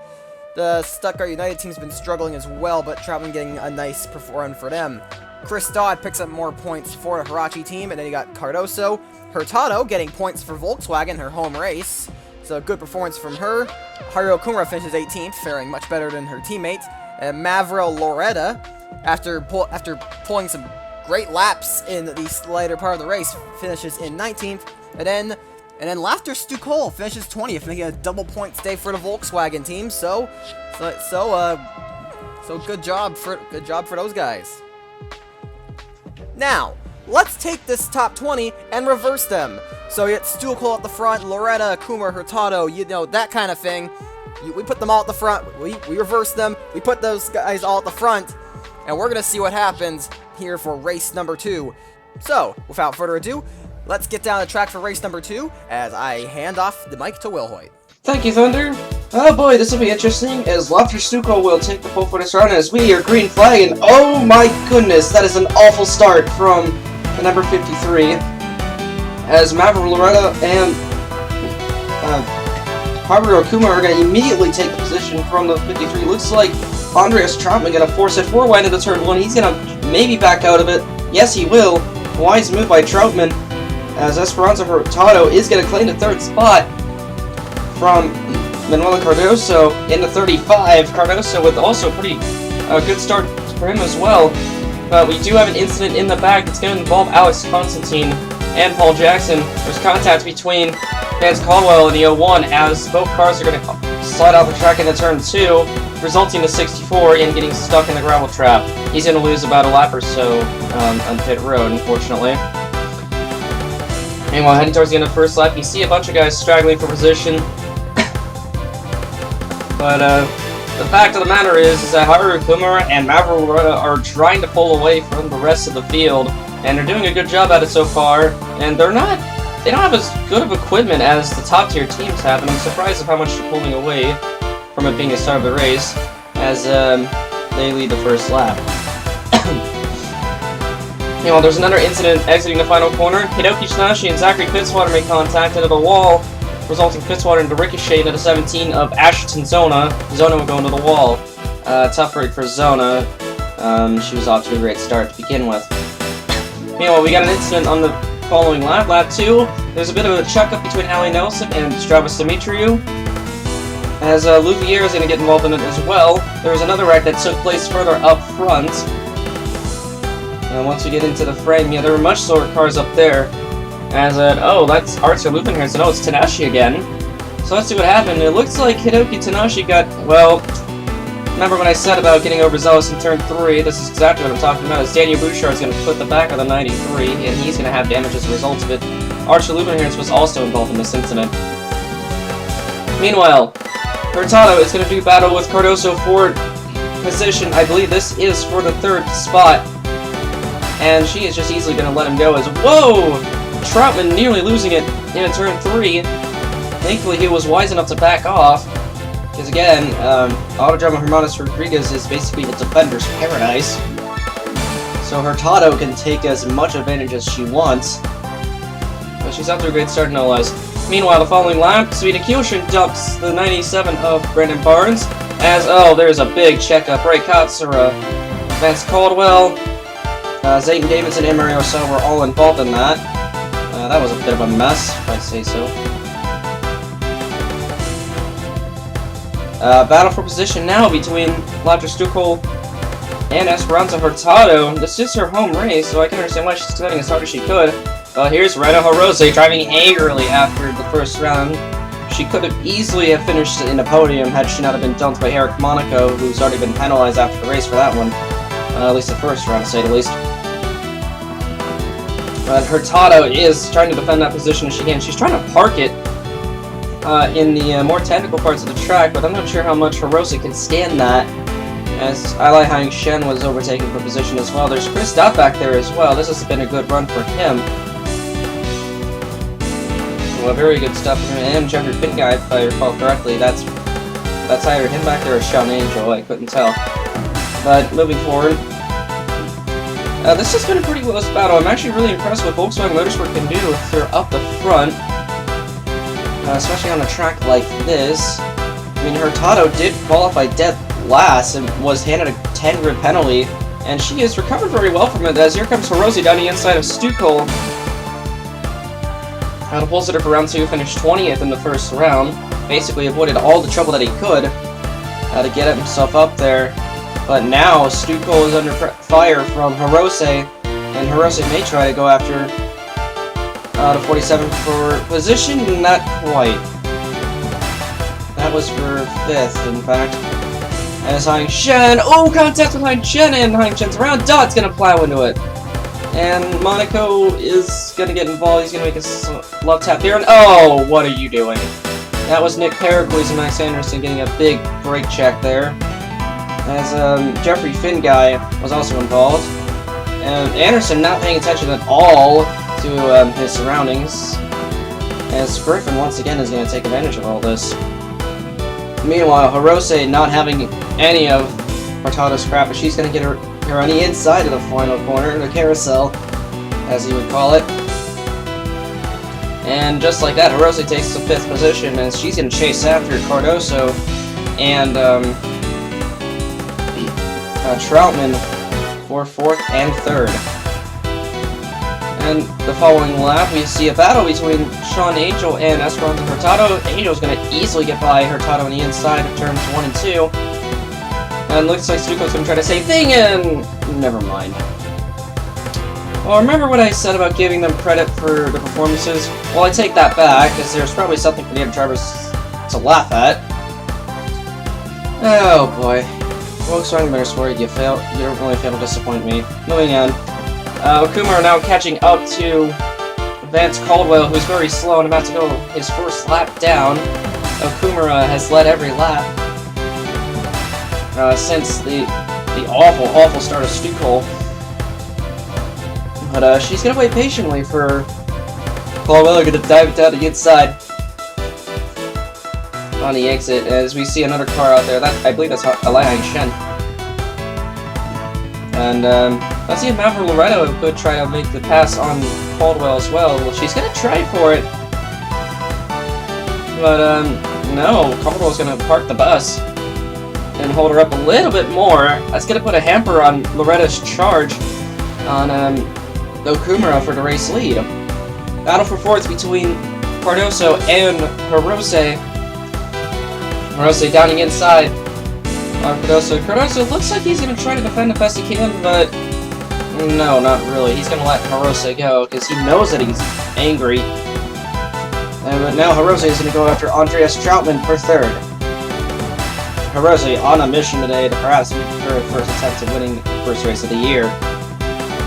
the Stuttgart United team's been struggling as well, but Troutman getting a nice run for them. Chris Dodd picks up more points for the Hirachi team, and then you got Cardoso. Hurtado getting points for Volkswagen, her home race. So good performance from her. Haruo Kumura finishes 18th, faring much better than her teammate. And Mavro Loretta, after pulling some great laps in the later part of the race, finishes in 19th. And then Laughter Stu Cole finishes 20th, making a double points day for the Volkswagen team. So good job for those guys. Now, let's take this top 20 and reverse them. So you get Stu Cole at the front, Loretta, Kumar, Hurtado, that kind of thing. We put them all at the front, we reverse them, we put those guys all at the front, and we're going to see what happens here for race number 2. So, without further ado, let's get down the track for race number 2, as I hand off the mic to Will Hoyt. Thank you, Thunder. Oh boy, this will be interesting, as Laughter Stuco will take the pole for this round as we are green flag, and oh my goodness, that is an awful start from the number 53, as Maverick Loretta and Haruo Okuma are going to immediately take the position from the 53. Looks like Andreas Troutman going to force it forward into the turn 1. He's going to maybe back out of it. Yes, he will. Wise move by Troutman, as Esperanza Hurtado is going to claim the 3rd spot from Manuel Cardoso in the 35. Cardoso with also a pretty good start for him as well. But we do have an incident in the back that's going to involve Alex Constantine and Paul Jackson. There's contact between Vance Caldwell and the 01 as both cars are going to slide off the track into turn 2, resulting in 64 and getting stuck in the gravel trap. He's going to lose about a lap or so on pit road, unfortunately. And while heading towards the end of the first lap, you see a bunch of guys straggling for position. But the fact of the matter is that Haruo Kumura and Maverick Loretta are trying to pull away from the rest of the field, and they're doing a good job at it so far. And they don't have as good of equipment as the top tier teams have, and I'm surprised at how much they're pulling away from it being the start of the race as they lead the first lap. Meanwhile, there's another incident exiting the final corner. Hidoki Tanashi and Zachary Fitzwater make contact into the wall, resulting Fitzwater into ricochet into the 17 of Ashton Zona. Zona will go into the wall. Tough break for Zona. She was off to a great start to begin with. Meanwhile, we got an incident on the following lap, lap 2. There's a bit of a chuck-up between Ali Nelson and Stravos Dimitriou, as Louvier is going to get involved in it as well. There was another wreck that took place further up front. Once we get into the frame, yeah, there were much slower cars up there. As oh, that's Arthur Lupin here, so no, it's Tanashi again. So let's see what happened. It looks like Hidoki Tanashi got, well, remember when I said about getting overzealous in turn 3, this is exactly what I'm talking about, is Daniel Bouchard is going to put the back of the 93, and he's going to have damage as a result of it. Archer Lubenherz was also involved in this incident. Meanwhile, Hurtado is going to do battle with Cardoso for position. I believe this is for the 3rd spot, and she is just easily going to let him go as, whoa! Troutman nearly losing it in turn 3. Thankfully, he was wise enough to back off. Because again, Autodromo Hermanos Rodriguez is basically a defender's paradise. So Hurtado can take as much advantage as she wants. But she's out to a great start no less. Meanwhile, the following lap, Savita Kyoshin dumps the 97 of Brandon Barnes. As, oh, there's a big checkup. Ray Katsura, Vance Caldwell, Zayton Davidson, and Mario So were all involved in that. That was a bit of a mess, if I say so. Battle for position now between Latra Stukol and Esperanza Hurtado. This is her home race, so I can understand why she's setting as hard as she could. Here's Rena Hirose driving angrily after the first round. She could have easily have finished in the podium had she not have been dumped by Eric Monaco, who's already been penalized after the race for that one. At least the first round, to say the least. But Hurtado is trying to defend that position as she can. She's trying to park it in the more technical parts of the track, but I'm not sure how much Hirose can stand that, as Alai Hang Shen was overtaken for position as well. There's Chris Dopp back there as well. This has been a good run for him. Well, very good stuff from him. And Jeffrey Finguy, if I recall correctly, that's either him back there or Sean Angel, I couldn't tell. But moving forward, this has been a pretty close battle. I'm actually really impressed with what Volkswagen Motorsport can do if they're up the front, especially on a track like this. I mean, Hurtado did qualify dead last and was handed a 10-grid penalty, and she has recovered very well from it, as here comes Hirose down the inside of Stukol. Out of pole sitter for round 2, finished 20th in the first round. Basically avoided all the trouble that he could to get himself up there. But now Stukol is under fire from Hirose, and Hirose may try to go after the 47 for position. Not quite. That was for 5th, in fact. As Hang Shen, oh, contact with Hang Shen, and Hang Shen's around. Dot's gonna plow into it. And Monaco is gonna get involved. He's gonna make a love tap here, and oh, what are you doing? That was Nick Pericles and Max Anderson getting a big brake check there. As Jeffrey Finguy was also involved. And Anderson not paying attention at all to his surroundings. As Griffin once again is gonna take advantage of all this. Meanwhile, Hirose not having any of Hurtado's crap, but she's gonna get her on the inside of the final corner, the carousel, as you would call it. And just like that, Hirose takes the 5th position, as she's gonna chase after Cardoso and Troutman for 4th and 3rd. And the following lap, we see a battle between Sean Angel and Esperanza Hurtado. Angel's going to easily get by Hurtado on the inside of turns 1 and 2. And looks like Stukol's going to try the same thing, and never mind. Well, remember what I said about giving them credit for the performances? Well, I take that back, because there's probably something for the other drivers to laugh at. Oh boy. Volkswagen Motorsport, you don't really fail to disappoint me. Moving on. Okuma are now catching up to Vance Caldwell, who's very slow and about to go his first lap down. Okuma has led every lap since the awful start of Stukol. But she's gonna wait patiently for Caldwell. Gonna dive down the inside on the exit, as we see another car out there. I believe that's Alai Hang Shen. And let's see if Maverick Loretto could try to make the pass on Caldwell as well. Well, she's gonna try for it, but no, Caldwell's gonna park the bus and hold her up a little bit more. That's gonna put a hamper on Loretta's charge on Okumura for the race lead. Battle for 4th between Cardoso and Hirose. Hirose down the inside. Cardoso looks like he's going to try to defend the best he can, but no, not really. He's going to let Hirose go, because he knows that he's angry. But now Hirose is going to go after Andreas Troutman for 3rd. Hirose on a mission today to perhaps make her first attempt at winning the first race of the year.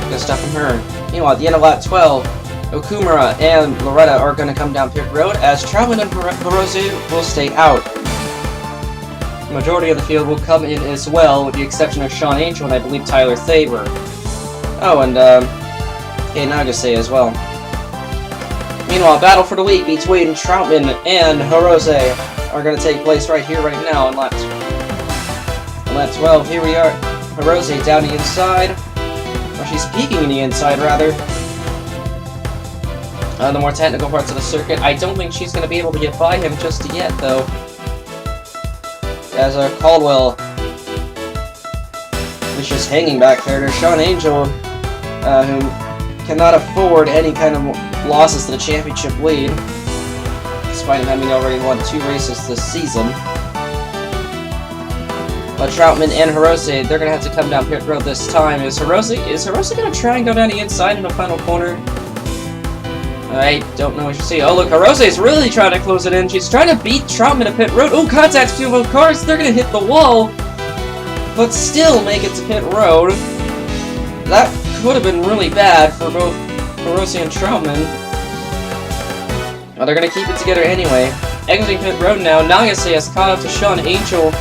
Good stuff from her. Meanwhile, at the end of lap 12, Okumura and Loretta are going to come down pit road, as Troutman and Hirose will stay out. The majority of the field will come in as well, with the exception of Sean Angel and I believe Tyler Thaber. Oh, and Kei Nagase as well. Meanwhile, battle for the lead between Troutman and Hirose are going to take place right here, right now, on lap 12. Here we are. Hirose down the inside. Or she's peeking in the inside, rather. The more technical parts of the circuit. I don't think she's going to be able to get by him just yet, though. As Caldwell is just hanging back there. There's Sean Angel, who cannot afford any kind of losses to the championship lead, despite him having already won 2 races this season. But Troutman and Hirose, they're going to have to come down pit road this time. Is Hirose going to try and go down the inside in the final corner? I don't know what you see. Oh, look, Hirose is really trying to close it in. She's trying to beat Troutman to pit road. Oh, contact between both cars. They're going to hit the wall, but still make it to pit road. That could have been really bad for both Hirose and Troutman. Well, they're going to keep it together anyway. Exiting pit road now, Nagase has caught up to Sean Angel.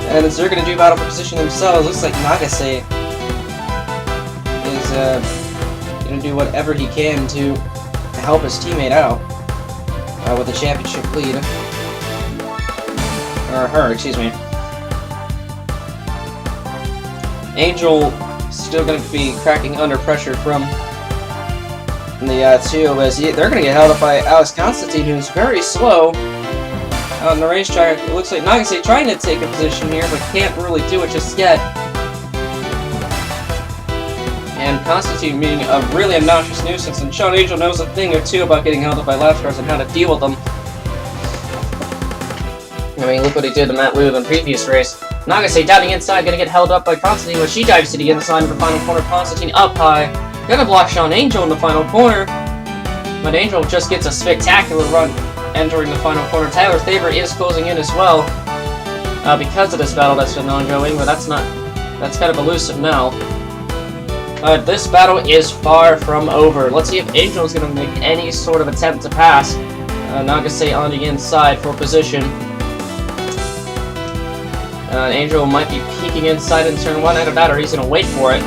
And as they're going to do battle for position themselves, looks like Nagase is going to do whatever he can to help his teammate out with the championship lead. Or her, excuse me. Angel still going to be cracking under pressure from the two, as they're going to get held up by Alex Constantine, who's very slow on the racetrack. It looks like Nagase trying to take a position here, but can't really do it just yet. And Constantine being a really obnoxious nuisance, and Sean Angel knows a thing or two about getting held up by lap cars and how to deal with them. I mean, look what he did to Matt Lou in the previous race. Nagase down the inside, gonna get held up by Constantine when she dives to the inside of the final corner. Constantine up high, gonna block Sean Angel in the final corner, but Angel just gets a spectacular run entering the final corner. Tyler Thaber is closing in as well because of this battle that's been ongoing, but that's kind of elusive now. This battle is far from over. Let's see if Angel is gonna make any sort of attempt to pass Nagase on the inside for position. Angel might be peeking inside in turn 1. Either that or he's going to wait for it.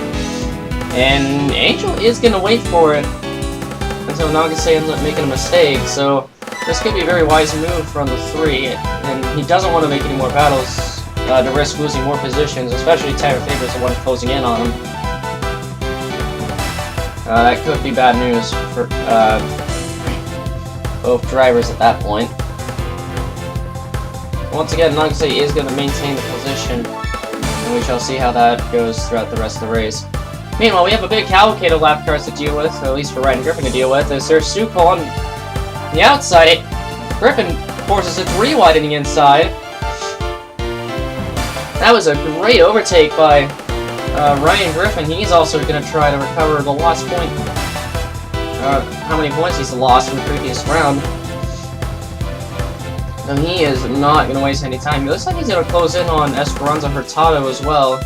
And Angel is going to wait for it until Nagase ends up making a mistake. So this could be a very wise move from the 3. And he doesn't want to make any more battles to risk losing more positions, especially Tyler Thaber is the one closing in on him. That could be bad news for both drivers at that point. Once again, Nagase is going to maintain the position, and we shall see how that goes throughout the rest of the race. Meanwhile, we have a big cavalcade of lap cars to deal with, or at least for Ryan Griffin to deal with, as there's Suko on the outside. Griffin forces it 3 wide in the inside. That was a great overtake by Ryan Griffin. He's also going to try to recover the lost point. How many points he's lost in the previous round. And he is not going to waste any time. It looks like he's going to close in on Esperanza Hurtado as well.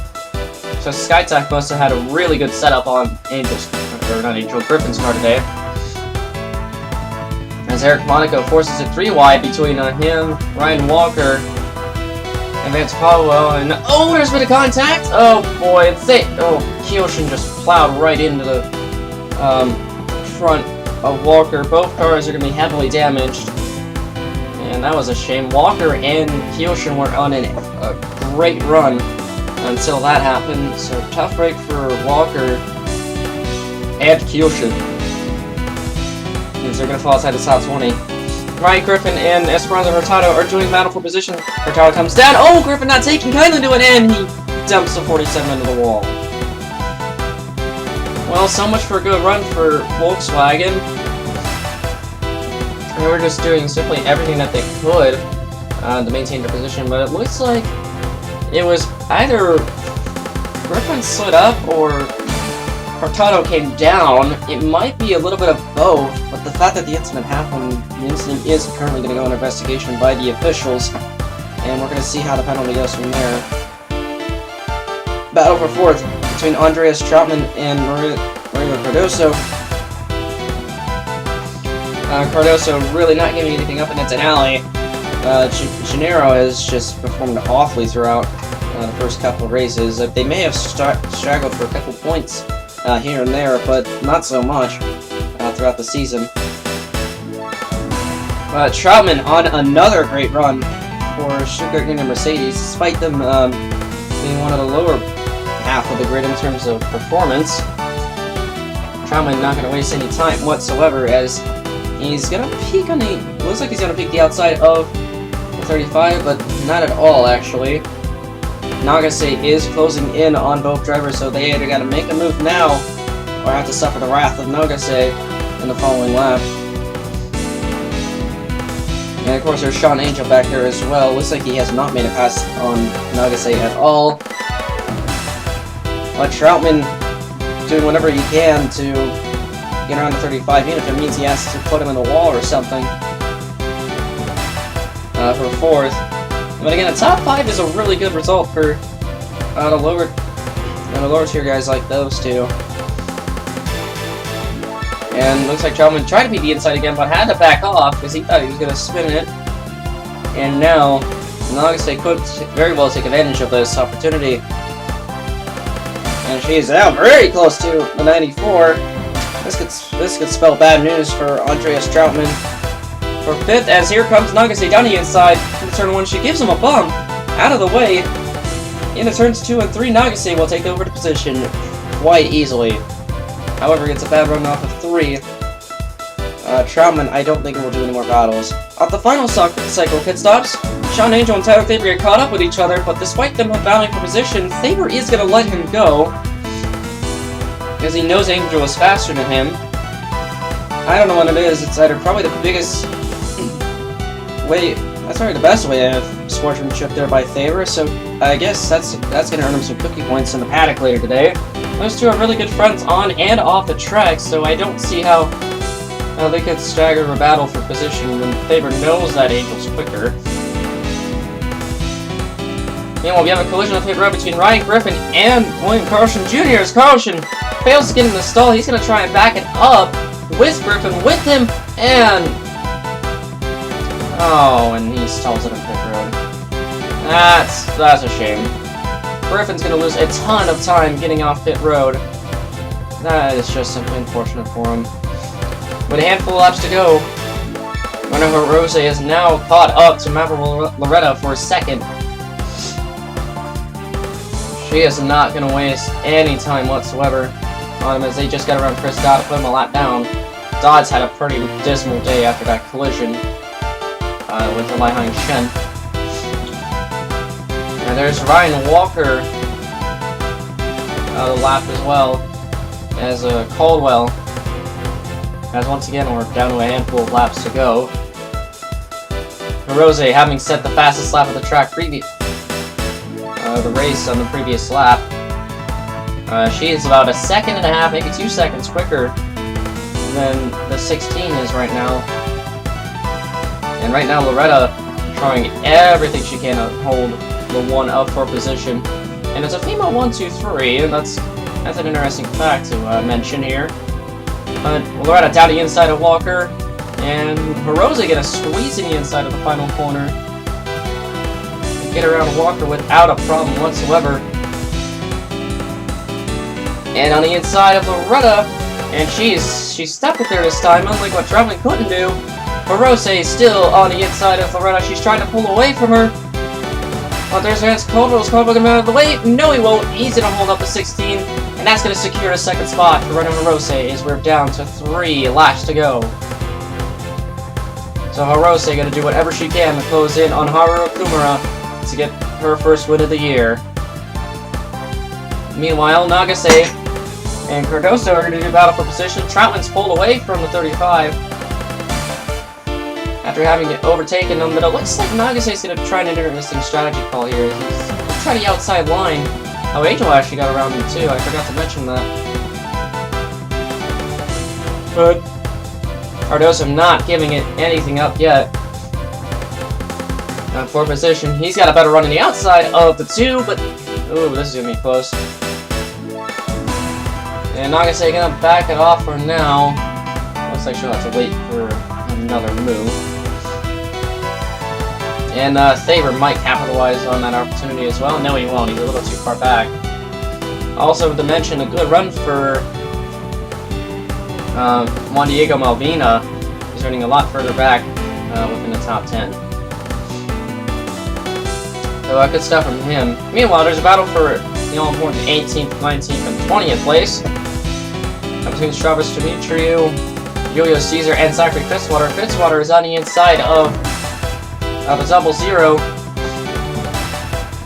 So SkyTech must have had a really good setup on Griffin's car today. As Eric Monaco forces it 3 wide between him, Ryan Walker, and Vance Powell, and oh, there's a bit of contact! Oh boy, Kiyoshin just plowed right into the front of Walker. Both cars are going to be heavily damaged. And that was a shame. Walker and Kiyoshin were on a great run until that happened. So tough break for Walker and Kiyoshin, because they're going to fall outside the top 20. Ryan Griffin and Esperanza Hurtado are doing battle for position. Hurtado comes down. Oh, Griffin not taking kindly to it, and he dumps the 47 into the wall. Well, so much for a good run for Volkswagen. They were just doing simply everything that they could to maintain their position, but it looks like it was either Griffin slid up or Hurtado came down. It might be a little bit of both, but the fact that the incident happened, the incident is currently going to go under investigation by the officials, and we're going to see how the penalty goes from there. Battle for 4th between Andreas Troutman and Maria Cardoso. Cardoso really not giving anything up, and it's an alley. Gennaro has just performed awfully throughout the first couple of races. They may have straggled for a couple points here and there, but not so much throughout the season. Troutman on another great run for Stuttgart Union Mercedes, despite them being one of the lower half of the grid in terms of performance. Troutman not going to waste any time whatsoever, as he's going to peek on the... looks like he's going to peek the outside of the 35, but not at all, actually. Nagase is closing in on both drivers, so they either got to make a move now or have to suffer the wrath of Nagase in the following lap. And of course, there's Sean Angel back there as well. Looks like he has not made a pass on Nagase at all. But Troutman doing whatever he can to get around to 35, even if it means he has to put him in the wall or something. For 4th. But again, a top 5 is a really good result for the lower tier guys like those two. And looks like Troutman tried to beat the inside again, but had to back off because he thought he was going to spin it. And now, Nagase could very well take advantage of this opportunity. And she's now very close to the 94. This could spell bad news for Andreas Troutman. For 5th, as here comes Nagase down the inside. In turn 1, she gives him a bump out of the way. Into turns 2 and 3, Nagase will take over the position quite easily. However, gets a bad run off of 3. Troutman, I don't think will do any more battles. Off the final cycle pit stops, Sean Angel and Tyler Thaber get caught up with each other, but despite them battling for position, Thaber is going to let him go. Because he knows Angel is faster than him. I don't know what it is, it's either probably the biggest way, that's probably the best way of sportsmanship there by Thaber, so I guess that's going to earn him some cookie points in the paddock later today. Those two are really good friends on and off the track, so I don't see how they could stagger a battle for position when Thaber knows that Angel's quicker. Meanwhile, we have a collision of hit right between Ryan Griffin and William Carlson Jr. as Carlson fails to get in the stall. He's going to try and back it up with Griffin with him, and and he stalls it on pit road. That's a shame. Griffin's going to lose a ton of time getting off pit road. That is just simply unfortunate for him. With a handful of laps to go, Renault Rose is now caught up to Maverick Loretta for 2nd. She is not going to waste any time whatsoever on him as they just got around Chris Dodd to put him a lap down. Dodd's had a pretty dismal day after that collision with the Lai Shen. And there's Ryan Walker the lap as well as Caldwell. As once again we're down to a handful of laps to go. Rose having set the fastest lap of the track the race on the previous lap. She is about 1.5 seconds, maybe 2 seconds quicker than the 16 is right now. And right now Loretta trying everything she can to hold the 1 up for position. And it's a female 1, 2, 3, and that's an interesting fact to mention here. Loretta down the inside of Walker, and Hirose gonna squeeze in the inside of the final corner. Get around Walker without a problem whatsoever. And on the inside of Loretta, and she's stuck it there this time, unlike what Traveling couldn't do. Hirose is still on the inside of Loretta. She's trying to pull away from her. But there's Vance Caldwell. Is Caldwell gonna get out of the way? No, he won't. He's gonna hold up the 16. And that's going to secure a 2nd spot for Renault Hirose as we're down to 3 laps to go. So Hirose going to do whatever she can to close in on Haru Kumura to get her first win of the year. Meanwhile, Nagase and Cardoso are going to do battle for position. Troutman's pulled away from the 35 after having it overtaken them, but it looks like Nagase's going to try an interesting strategy call here. He's going to try the outside line. Oh, Angel actually got around him too, I forgot to mention that. But Cardoso not giving it anything up yet. For position, he's got a better run on the outside of the 2, but ooh, this is gonna be close. And Nagase gonna back it off for now. Looks like she'll have to wait for another move. And Thaber might capitalize on that opportunity as well. No, he won't. He's a little too far back. Also, to mention, a good run for Juan Diego Malvina. He's running a lot further back within the top 10. So good stuff from him. Meanwhile, there's a battle for the all-important 18th, 19th, and 20th place. Between Stravis Demetriou, Julio Caesar, and Zachary Fitzwater. Fitzwater is on the inside of the 00.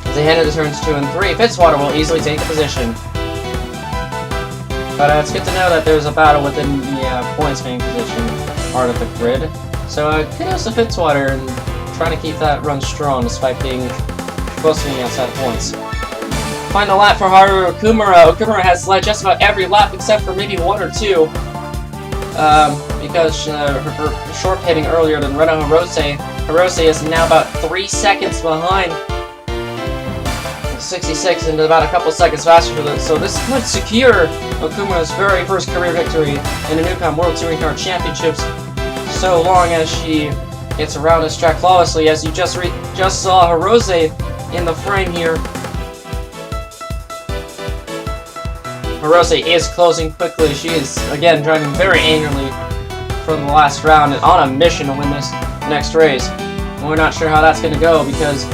As they head into turns 2 and 3, Fitzwater will easily take the position. But it's good to know that there's a battle within the points main position part of the grid. So kudos to Fitzwater and trying to keep that run strong despite being close to being outside of points. Final lap for Haru Okumura. Okumura has led just about every lap except for maybe one or two. Because her short pitting earlier than Rena Hirose. Hirose is now about 3 seconds behind 66 and about a couple seconds faster for this. So this could secure Okumura's very first career victory in the Neucom World Touring Car Championships, so long as she gets around this track flawlessly. As you just saw Hirose in the frame here. Hirose is closing quickly. She is, again, driving very angrily from the last round and on a mission to win this next race. And we're not sure how that's going to go because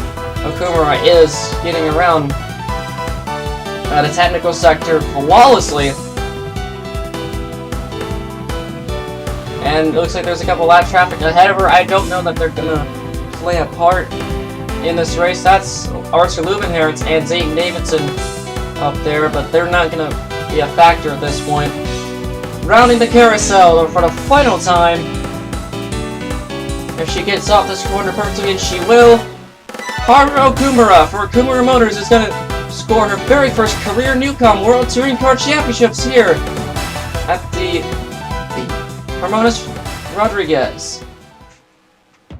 Okumura is getting around the technical sector flawlessly. And it looks like there's a couple lap traffic ahead of her. I don't know that they're going to play a part in this race. That's Archer Leuvenherz and Zayton Davidson up there, but they're not going to be a factor at this point. Rounding the carousel for the final time. If she gets off this corner perfectly, and she will, Haru Okumura for Okumura Motors is going to score her very first career Neucom World Touring Car Championships here at the Hermanos Rodriguez.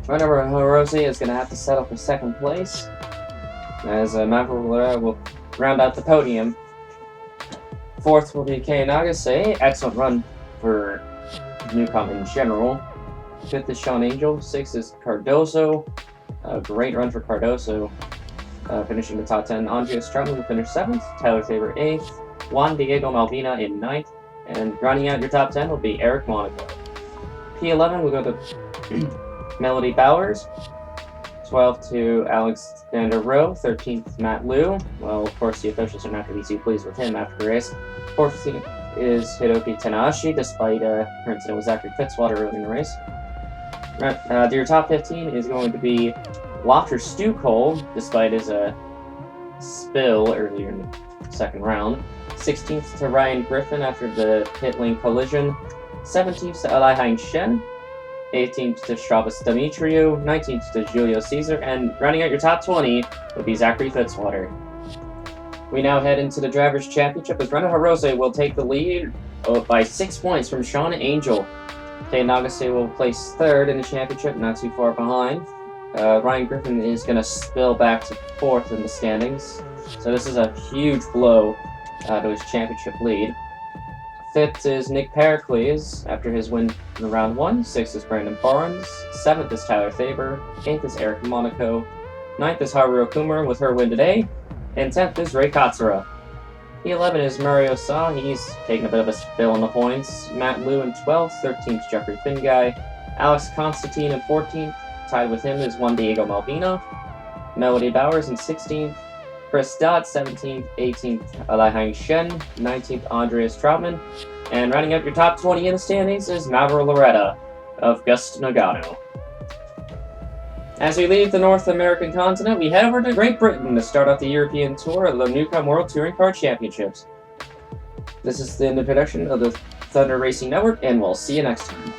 Whenever Hirose is going to have to settle for second place, as Maverick will round out the podium. Fourth will be Kei Nagase. Excellent run for Neucom in general. Fifth is Sean Angel. Sixth is Cardoso. Great run for Cardoso, finishing the top 10. Andreas Trautmann will finish 7th. Tyler Faber 8th. Juan Diego Malvina in 9th. And rounding out your top 10 will be Eric Monaco. P11 will go to Melody Bowers. 12th to Alexander Rowe. 13th, Matt Liu. Well, of course, the officials are not going to be too pleased with him after the race. 14th is Hiroki Tanahashi, despite her incident with Zachary Fitzwater early in the race. Your top 15 is going to be Walter Stucole, despite his spill earlier in the second round. 16th to Ryan Griffin after the pit lane collision. 17th to Alai Shen. 18th to Stravas Demetriou. 19th to Julio Caesar. And rounding out your top 20 would be Zachary Fitzwater. We now head into the Drivers' Championship as Rena Hirose will take the lead by 6 points from Sean Angel. Kei Nagase will place 3rd in the championship, not too far behind. Ryan Griffin is going to spill back to 4th in the standings. So this is a huge blow to his championship lead. 5th is Nick Pericles after his win in round 1. 6th is Brandon Barnes. 7th is Tyler Faber. 8th is Eric Monaco. 9th is Haru Okumura with her win today. And 10th is Ray Katsura. P11 is Mario Sa. He's taking a bit of a spill in the points. Matt Liu in 12th. 13th, Jeffrey Finguy. Alex Constantine in 14th. Tied with him is Juan Diego Malvina. Melody Bowers in 16th. Chris Dodd, 17th. 18th, Alai Shen. 19th, Andreas Trautmann. And rounding up your top 20 in the standings is Maverick Loretta of Gust Nagano. As we leave the North American continent, we head over to Great Britain to start off the European Tour of the Neucom World Touring Car Championships. This is the end of the production of the Thunder Racing Network, and we'll see you next time.